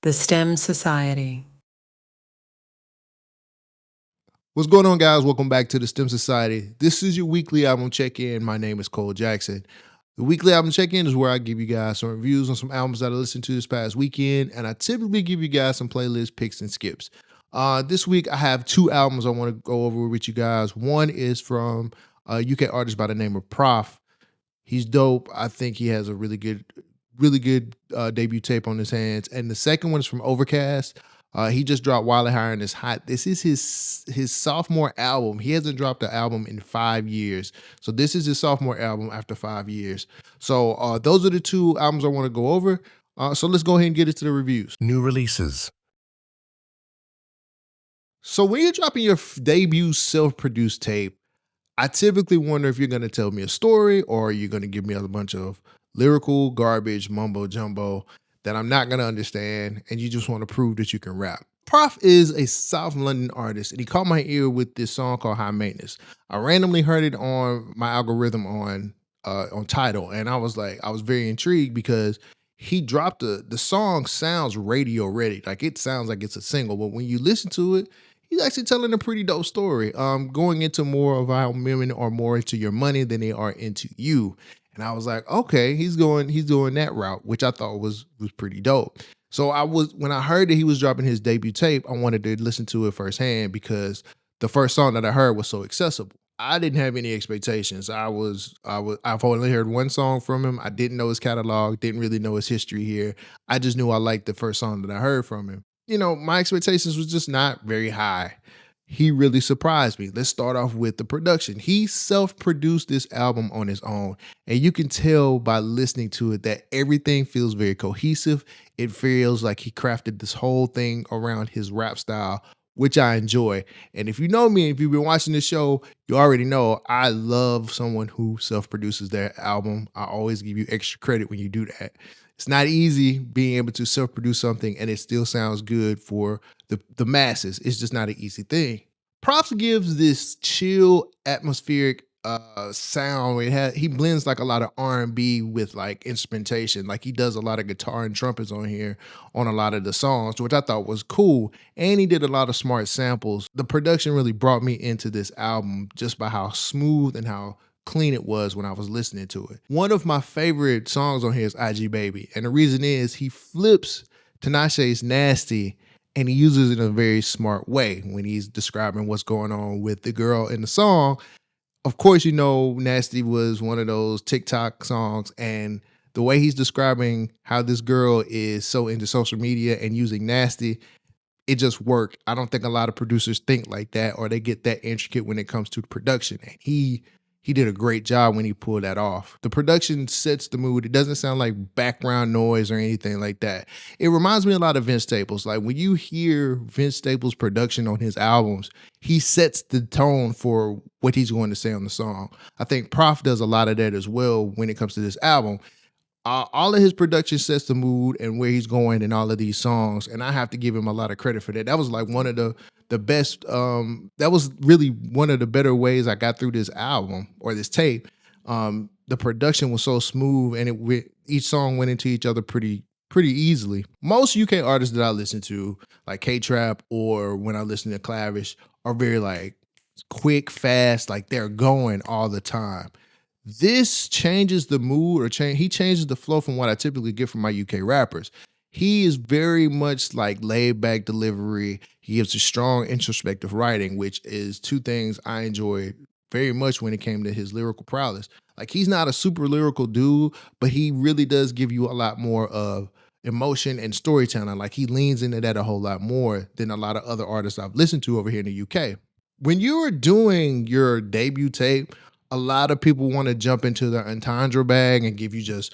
The STEM Society. What's going on, guys? Welcome back to the STEM Society. This is your weekly album check-in. My name is Cole Jackson. The weekly album check-in is where I give you guys some reviews on some albums that I listened to this past weekend, and I typically give you guys some playlist picks and skips. This week, I have two albums I want to go over with you guys. One is from a UK artist by the name of Proph. He's dope. I think he has a really good debut tape on his hands. And the second one is from Ovrkast. He just dropped Wildin' Higher and It's Hot. This is his sophomore album. He hasn't dropped an album in 5 years. So this is his sophomore album after 5 years. So those are the two albums I want to go over. So let's go ahead and get into the reviews. New releases. So when you're dropping your debut self-produced tape, I typically wonder if you're going to tell me a story or you're going to give me a bunch of lyrical garbage, mumbo jumbo that I'm not going to understand, and you just want to prove that you can rap. Proph is a South London artist, and he caught my ear with this song called High Maintenance. I randomly heard it on my algorithm on Tidal, and I was very intrigued because he dropped the song sounds radio ready. Like, it sounds like it's a single, but when you listen to it, he's actually telling a pretty dope story. Going into more of how women are more into your money than they are into you. And I was like, okay, he's doing that route, which I thought was pretty dope. So when I heard that he was dropping his debut tape, I wanted to listen to it firsthand because the first song that I heard was so accessible. I didn't have any expectations. I've only heard one song from him. I didn't know his catalog, didn't really know his history here. I just knew I liked the first song that I heard from him. You know, my expectations was just not very high. He really surprised me. Let's start off with the production. He self-produced this album on his own, and you can tell by listening to it that everything feels very cohesive. It feels like he crafted this whole thing around his rap style, which I enjoy. And if you know me, if you've been watching this show, you already know I love someone who self-produces their album. I always give you extra credit when you do that. It's not easy being able to self-produce something and it still sounds good for the masses. It's just not an easy thing. Proph gives this chill, atmospheric sound. He blends like a lot of R&B with like instrumentation. Like, he does a lot of guitar and trumpets on here on a lot of the songs, which I thought was cool. And he did a lot of smart samples. The production really brought me into this album just by how smooth and how clean it was when I was listening to it. One of my favorite songs on here is IG Baby. And the reason is he flips Tinashe's Nasty and he uses it in a very smart way when he's describing what's going on with the girl in the song. Of course, you know, Nasty was one of those TikTok songs, and the way he's describing how this girl is so into social media and using Nasty, it just worked. I don't think a lot of producers think like that or they get that intricate when it comes to production. And he did a great job when he pulled that off. The production sets the mood. It doesn't sound like background noise or anything like that. It reminds me a lot of Vince Staples. Like, when you hear Vince Staples' production on his albums, he sets the tone for what he's going to say on the song. I think Proph does a lot of that as well when it comes to this album. All of his production sets the mood and where he's going in all of these songs, and I have to give him a lot of credit for that. That was like one of the best, that was really one of the better ways I got through this album or this tape. The production was so smooth, and each song went into each other pretty easily. Most UK artists that I listen to, like K-Trap or when I listen to Clavish, are very like quick, fast, like they're going all the time. This changes the mood he changes the flow from what I typically get from my UK rappers. He is very much like laid back delivery. He gives a strong introspective writing, which is two things I enjoyed very much when it came to his lyrical prowess. Like, he's not a super lyrical dude, but he really does give you a lot more of emotion and storytelling. Like, he leans into that a whole lot more than a lot of other artists I've listened to over here in the UK. When you're doing your debut tape, a lot of people want to jump into the entendre bag and give you just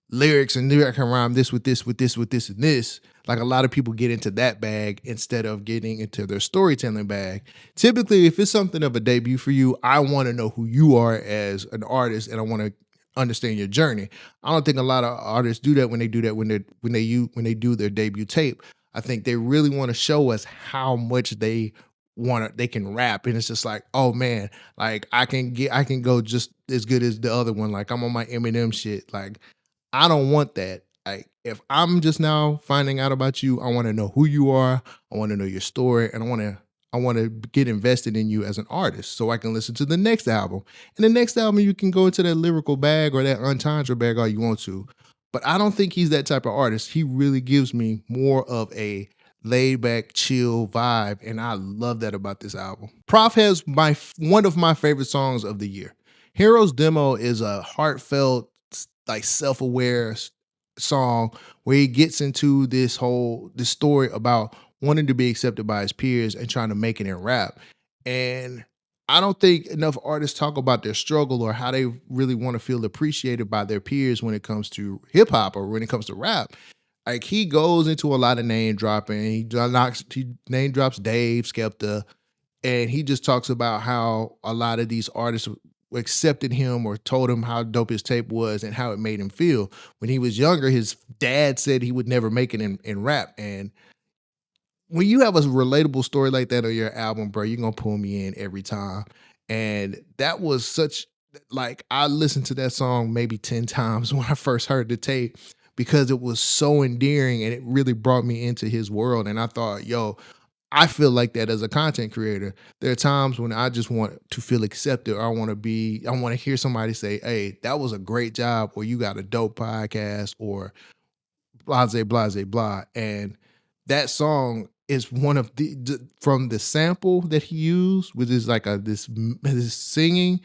lyrics and lyric and rhyme this with this, with this, with this, and this. Like, a lot of people get into that bag instead of getting into their storytelling bag. Typically, if it's something of a debut for you, I want to know who you are as an artist, and I want to understand your journey. I don't think a lot of artists do that when they do their debut tape. I think they really want to show us how much they can rap, and it's just like, oh man, like I can go just as good as the other one. Like, I'm on my Eminem shit. Like, I don't want that. Like if I'm just now finding out about you, I want to know who you are. I want to know your story, and I want to get invested in you as an artist, so I can listen to the next album. And the next album, you can go into that lyrical bag or that entendre bag all you want to. But I don't think he's that type of artist. He really gives me more of a laid back, chill vibe, and I love that about this album. Proph has one of my favorite songs of the year. Hero's Demo is a heartfelt, like self-aware song where he gets into this story about wanting to be accepted by his peers and trying to make it in rap. And I don't think enough artists talk about their struggle or how they really want to feel appreciated by their peers when it comes to hip hop or when it comes to rap. Like he goes into a lot of name dropping. He name drops Dave, Skepta, and he just talks about how a lot of these artists accepted him or told him how dope his tape was and how it made him feel. When he was younger, his dad said he would never make it in rap. And when you have a relatable story like that on your album, bro, you're gonna pull me in every time. And that was such like I listened to that song maybe 10 times when I first heard the tape because it was so endearing and it really brought me into his world. And I thought, yo, I feel like that as a content creator. There are times when I just want to feel accepted or I want to hear somebody say, hey, that was a great job, or you got a dope podcast, or blase, blase, blah. And that song is one of from the sample that he used, which is like this singing.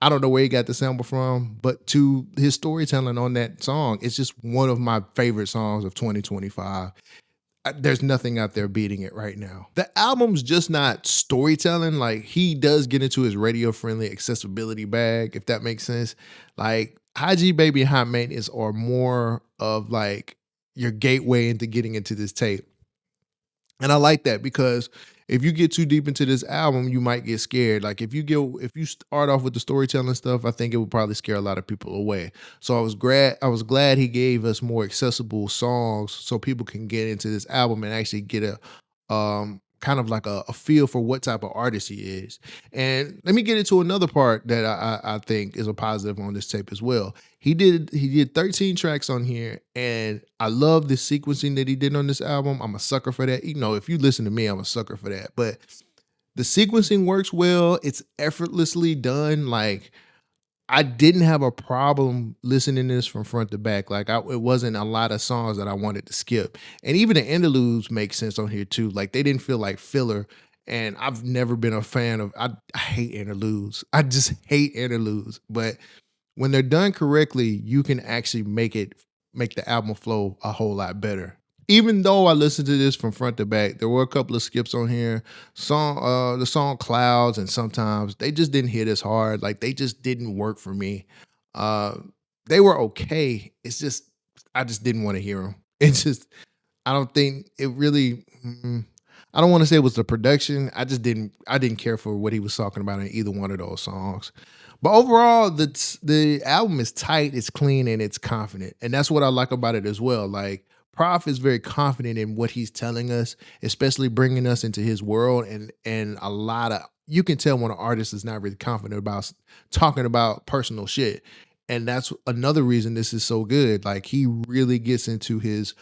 I don't know where he got the sample from, but to his storytelling on that song, it's just one of my favorite songs of 2025. There's nothing out there beating it right now. The album's just not storytelling. Like he does get into his radio friendly accessibility bag, if that makes sense. Like High G Baby and High Maintenance are more of like your gateway into getting into this tape. And I like that because if you get too deep into this album, you might get scared. Like if you start off with the storytelling stuff, I think it would probably scare a lot of people away. So I was glad he gave us more accessible songs so people can get into this album and actually get a kind of like a feel for what type of artist he is. And let me get into another part that I think is a positive on this tape as well. He did 13 tracks on here, and I love the sequencing that he did on this album. I'm a sucker for that. You know, if you listen to me, I'm a sucker for that. But the sequencing works well. It's effortlessly done. Like I didn't have a problem listening to this from front to back. Like it wasn't a lot of songs that I wanted to skip. And even the interludes make sense on here too. Like they didn't feel like filler. And I've never been a fan of I hate interludes. I just hate interludes. But when they're done correctly, you can actually make the album flow a whole lot better. Even though I listened to this from front to back, there were a couple of skips on here. The song Clouds and Sometimes they just didn't hit as hard. Like they just didn't work for me. Uh they were okay. It's just I just didn't want to hear them. It's just I don't think it really I don't want to say it was the production. I didn't care for what he was talking about in either one of those songs. But overall, the album is tight, it's clean, and it's confident. And that's what I like about it as well. Like Proph is very confident in what he's telling us, especially bringing us into his world. And a lot of you can tell when an artist is not really confident about talking about personal shit. And that's another reason this is so good. Like he really gets into his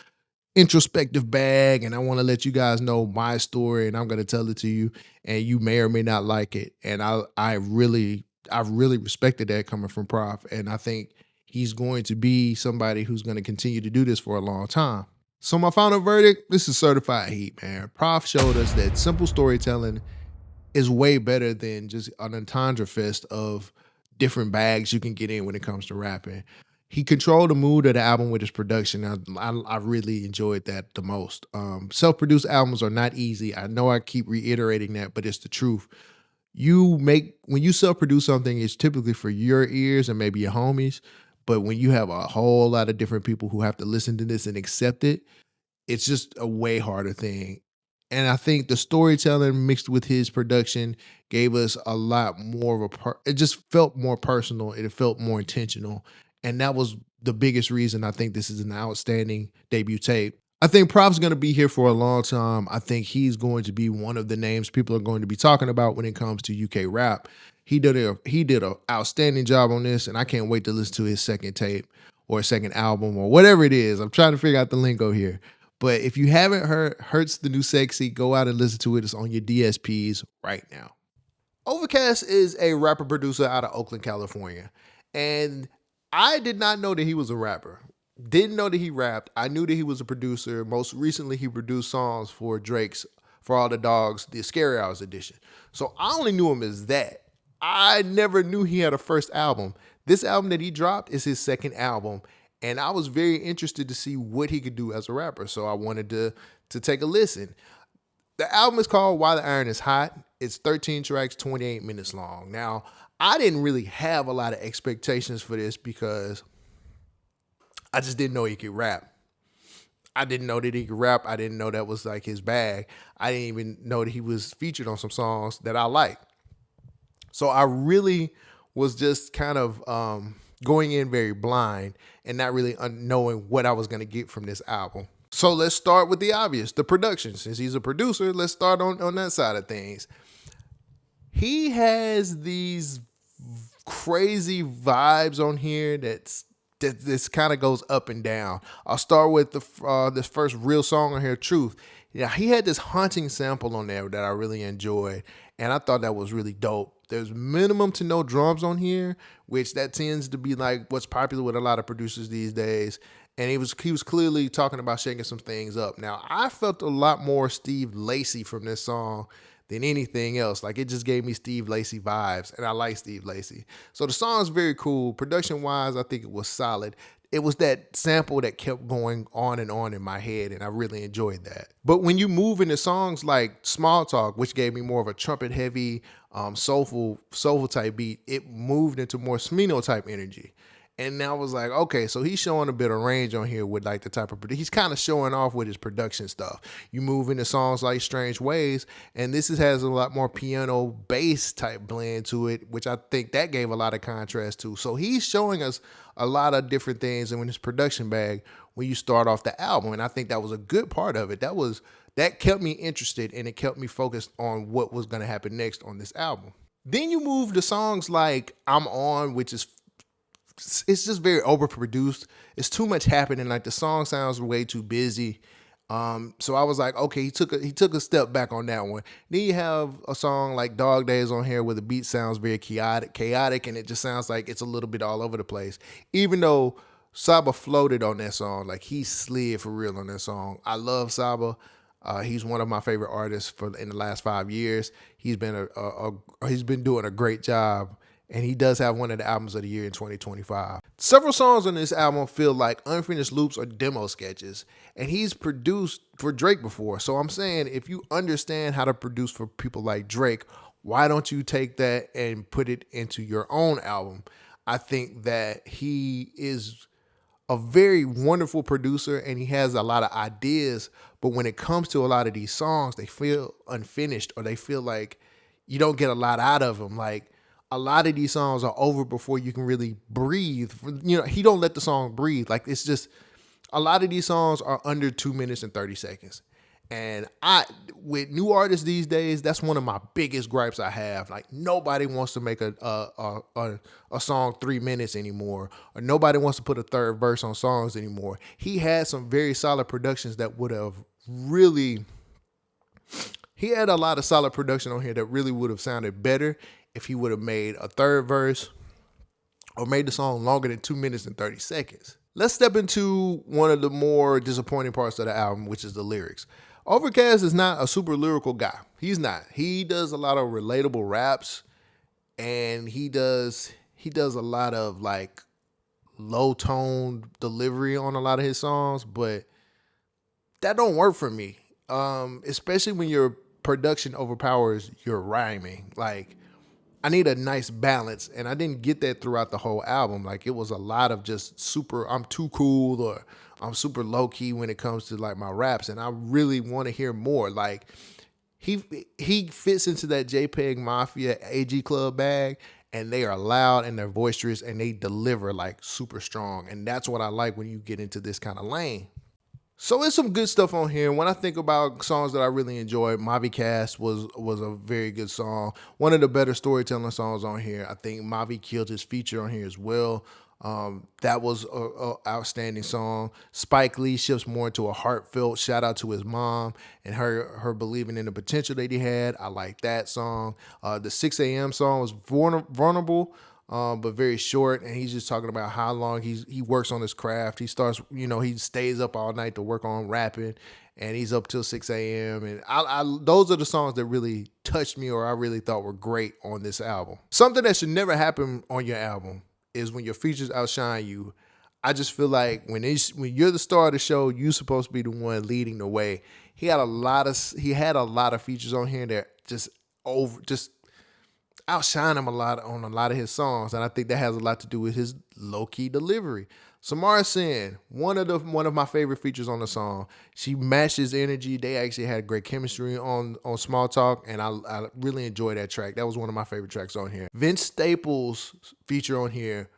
introspective bag, and I want to let you guys know my story, and I'm going to tell it to you, and you may or may not like it. And I really respected that coming from Proph, and I think he's going to be somebody who's going to continue to do this for a long time. So my final verdict, this is certified heat, man. Proph showed us that simple storytelling is way better than just an entendre fest of different bags you can get in when it comes to rapping. He controlled the mood of the album with his production. I really enjoyed that the most. Self-produced albums are not easy. I know I keep reiterating that, but it's the truth. When you self-produce something, it's typically for your ears and maybe your homies. But when you have a whole lot of different people who have to listen to this and accept it, it's just a way harder thing. And I think the storytelling mixed with his production gave us a lot more of it just felt more personal. It felt more intentional. And that was the biggest reason I think this is an outstanding debut tape. I think Proph's going to be here for a long time. I think he's going to be one of the names people are going to be talking about when it comes to UK rap. He did an outstanding job on this, and I can't wait to listen to his second tape. or a second album or whatever it is. I'm trying to figure out the lingo here. But if you haven't heard Hurts the New Sexy, go out and listen to it. It's on your DSPs right now. Ovrkast is a rapper producer out of Oakland, California. And I did not know that he was a rapper. Didn't know that he rapped. I knew that he was a producer. Most recently, he produced songs for Drake's For All the Dogs, the Scary Hours edition. So I only knew him as that. I never knew he had a first album. This album that he dropped is his second album. And I was very interested to see what he could do as a rapper. So I wanted to take a listen. The album is called Why the Iron is Hot. It's 13 tracks, 28 minutes long. Now, I didn't really have a lot of expectations for this because I just didn't know he could rap. I didn't know that he could rap. I didn't know that was like his bag. I didn't even know that he was featured on some songs that I like. So I really was just kind of going in very blind and not really knowing what I was going to get from this album. So let's start with the obvious, the production. Since he's a producer, let's start on that side of things. He has these crazy vibes on here that this kind of goes up and down. I'll start with this first real song on here, Truth. Yeah, he had this haunting sample on there that I really enjoyed, and I thought that was really dope. There's minimum to no drums on here, which that tends to be like what's popular with a lot of producers these days. And he was clearly talking about shaking some things up. Now, I felt a lot more Steve Lacy from this song than anything else. Like, it just gave me Steve Lacy vibes, and I like Steve Lacy. So the song is very cool. Production-wise, I think it was solid. It was that sample that kept going on and on in my head, and I really enjoyed that. But when you move into songs like Small Talk, which gave me more of a trumpet-heavy, soulful type beat, it moved into more Smino type energy. And I was like, okay, so he's showing a bit of range on here with like the type of, he's kind of showing off with his production stuff. You move into songs like Strange Ways, and this has a lot more piano bass type blend to it, which I think that gave a lot of contrast to. So he's showing us a lot of different things in his production bag when you start off the album. And I think that was a good part of it. That kept me interested, and it kept me focused on what was going to happen next on this album. Then you move to songs like I'm On, which is, it's just very overproduced. It's too much happening. Like, the song sounds way too busy. So I was like, okay, he took a step back on that one. Then you have a song like Dog Days on here where the beat sounds very chaotic, and it just sounds like it's a little bit all over the place. Even though Saba floated on that song, like he slid for real on that song. I love Saba. He's one of my favorite artists in the last 5 years. He's been he's been doing a great job. And he does have one of the albums of the year in 2025. Several songs on this album feel like unfinished loops or demo sketches. And he's produced for Drake before. So I'm saying, if you understand how to produce for people like Drake, why don't you take that and put it into your own album? I think that he is a very wonderful producer, and he has a lot of ideas. But when it comes to a lot of these songs, they feel unfinished, or they feel like you don't get a lot out of them. Like, a lot of these songs are over before you can really breathe. You know, he don't let the song breathe. Like, it's just, a lot of these songs are under 2 minutes and 30 seconds. And with new artists these days, that's one of my biggest gripes I have. Like, nobody wants to make a song 3 minutes anymore, or nobody wants to put a third verse on songs anymore. He had some very solid productions that would have really, he had a lot of solid production on here that really would have sounded better if he would have made a third verse or made the song longer than 2 minutes and 30 seconds. Let's step into one of the more disappointing parts of the album, which is the lyrics. Ovrkast is not a super lyrical guy. He's not. He does a lot of relatable raps, and he does a lot of like low tone delivery on a lot of his songs, but that don't work for me. Especially when your production overpowers your rhyming. Like, I need a nice balance, and I didn't get that throughout the whole album. Like, it was a lot of just super, I'm too cool, or I'm super low key when it comes to like my raps, and I really want to hear more. Like, he fits into that JPEG Mafia AG Club bag, and they are loud and they're boisterous and they deliver like super strong, and that's what I like when you get into this kind of lane. So there's some good stuff on here. When I think about songs that I really enjoyed, Mavi Cast was a very good song. One of the better storytelling songs on here. I think Mavi killed his feature on here as well. That was a outstanding song. Spike Lee shifts more into a heartfelt shout out to his mom and her believing in the potential that he had. I like that song. The 6 a.m. song was vulnerable, but very short, and he's just talking about how long he works on his craft. He starts, he stays up all night to work on rapping, and he's up till 6 a.m. And those are the songs that really touched me, or I really thought were great on this album. Something that should never happen on your album is when your features outshine you. I just feel like when you're the star of the show, you're supposed to be the one leading the way. He had a lot of features on here that just outshine him a lot on a lot of his songs, and I think that has a lot to do with his low-key delivery. Samara Sin, one of my favorite features on the song. She matched his energy. They actually had great chemistry on Small Talk, and I really enjoyed that track. That was one of my favorite tracks on here. Vince Staples' feature on here,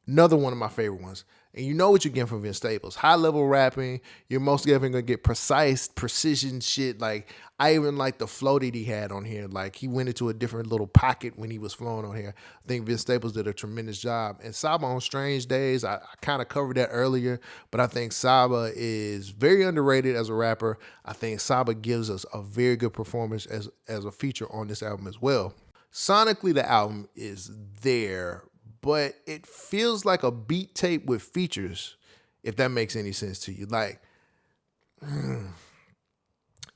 another one of my favorite ones. And you know what you're getting from Vince Staples. High-level rapping. You're most definitely going to get precision shit. Like, I even like the flow that he had on here. Like, he went into a different little pocket when he was flowing on here. I think Vince Staples did a tremendous job. And Saba on Strange Days, I kind of covered that earlier, but I think Saba is very underrated as a rapper. I think Saba gives us a very good performance as a feature on this album as well. Sonically, the album is there, but it feels like a beat tape with features, if that makes any sense to you. Like,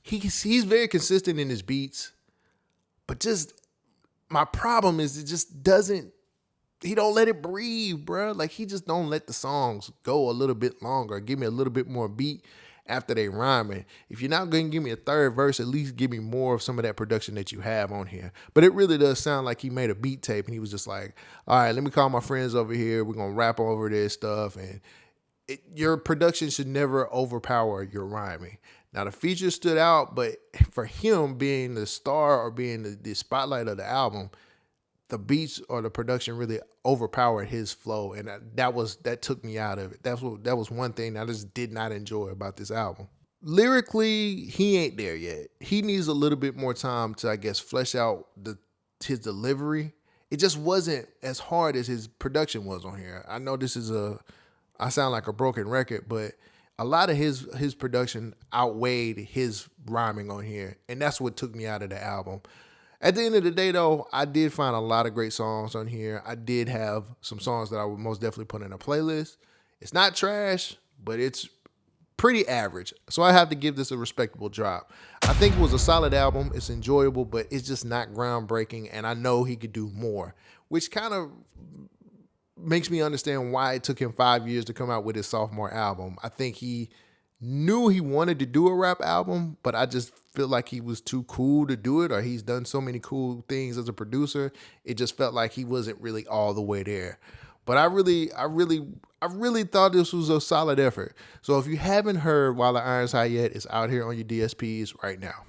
he's very consistent in his beats, but just my problem is it just doesn't, he don't let it breathe, bro. Like, he just don't let the songs go a little bit longer, give me a little bit more beat after they rhyming. If you're not going to give me a third verse, at least give me more of some of that production that you have on here. But it really does sound like he made a beat tape and he was just like, all right, let me call my friends over here. We're going to rap over this stuff. And your production should never overpower your rhyming. Now, the features stood out, but for him being the star or being the spotlight of the album, the beats or the production really overpowered his flow, and that took me out of it. That was one thing I just did not enjoy about this album. Lyrically, he ain't there yet. He needs a little bit more time to, I guess, flesh out his delivery. It just wasn't as hard as his production was on here. I know I sound like a broken record, but a lot of his production outweighed his rhyming on here, and that's what took me out of the album. At the end of the day, though, I did find a lot of great songs on here. I did have some songs that I would most definitely put in a playlist. It's not trash, but it's pretty average. So I have to give this a respectable drop. I think it was a solid album. It's enjoyable, but it's just not groundbreaking, and I know he could do more, which kind of makes me understand why it took him 5 years to come out with his sophomore album. I think he knew he wanted to do a rap album, but I just feel like he was too cool to do it, or he's done so many cool things as a producer. It just felt like he wasn't really all the way there. But I really thought this was a solid effort. So if you haven't heard While the Iron's Hot yet, it's out here on your DSPs right now.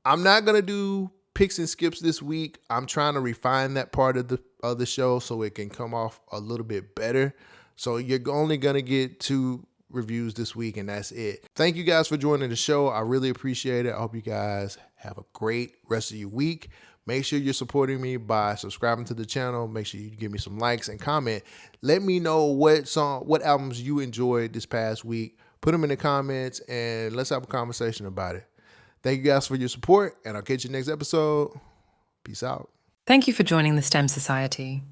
I'm not gonna do picks and skips this week. I'm trying to refine that part of the show so it can come off a little bit better. So you're only gonna get 2 reviews this week, and that's it. Thank you guys for joining the show. I really appreciate it. I hope you guys have a great rest of your week. Make sure you're supporting me by subscribing to the channel. Make sure you give me some likes and comment. Let me know what albums you enjoyed this past week. Put them in the comments and let's have a conversation about it. Thank you guys for your support, and I'll catch you next episode. Peace out. Thank you for joining the STEM Society.